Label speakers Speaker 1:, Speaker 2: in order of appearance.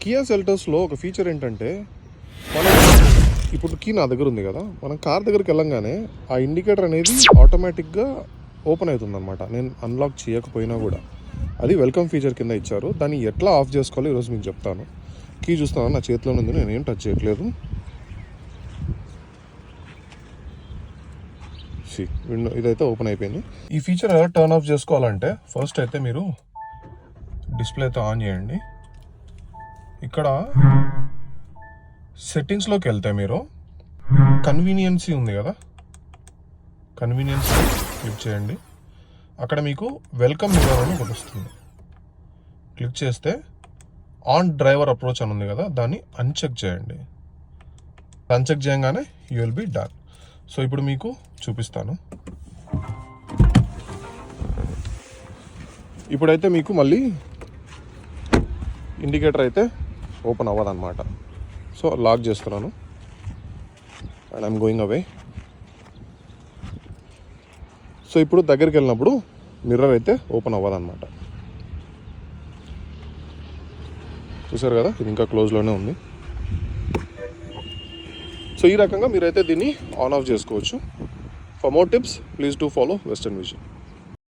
Speaker 1: Kia సెల్టోస్లో ఒక feature ఏంటంటే, మనం ఇప్పుడు కీ నా దగ్గర ఉంది కదా, మనం కార్ దగ్గరికి వెళ్ళంగానే ఆ ఇండికేటర్ అనేది ఆటోమేటిక్గా ఓపెన్ అవుతుంది అనమాట. నేను అన్లాక్ చేయకపోయినా కూడా అది వెల్కమ్ ఫీచర్ కింద ఇచ్చారు. దాన్ని ఎట్లా ఆఫ్ చేసుకోవాలో ఈరోజు మీకు చెప్తాను. కీ చూస్తాను, నా చేతిలో ఉంది, నేనేం టచ్ చేయట్లేదు. విండో ఇదైతే ఓపెన్ అయిపోయింది. ఈ ఫీచర్ ఎలా టర్న్ ఆఫ్ చేసుకోవాలంటే, ఫస్ట్ అయితే మీరు డిస్ప్లే అయితే ఆన్ చేయండి. ఇక్కడ సెట్టింగ్స్లోకి వెళ్తే మీరు కన్వీనియన్సీ ఉంది కదా, కన్వీనియన్సీ క్లిక్ చేయండి. అక్కడ మీకు వెల్కమ్ మిర్రర్ అని ఒకటి వస్తుంది. క్లిక్ చేస్తే ఆన్ డ్రైవర్ అప్రోచ్ అని ఉంది కదా, దాన్ని అన్చెక్ చేయండి. అన్చెక్ చేయగానే you will be done. So ఇప్పుడు మీకు చూపిస్తాను. ఇప్పుడైతే మీకు మళ్ళీ ఇండికేటర్ అయితే ఓపెన్ అవ్వదన్నమాట. సో లాక్ చేస్తున్నాను and I'm going away. So ఇప్పుడు దగ్గరికి వెళ్ళినప్పుడు మిర్రర్ అయితే ఓపెన్ అవ్వదన్నమాట. చూసారు కదా, ఇది ఇంకా క్లోజ్లోనే ఉంది. సో ఈ రకంగా మీరైతే దీన్ని ఆన్ ఆఫ్ చేసుకోవచ్చు. For more tips please do follow western vision.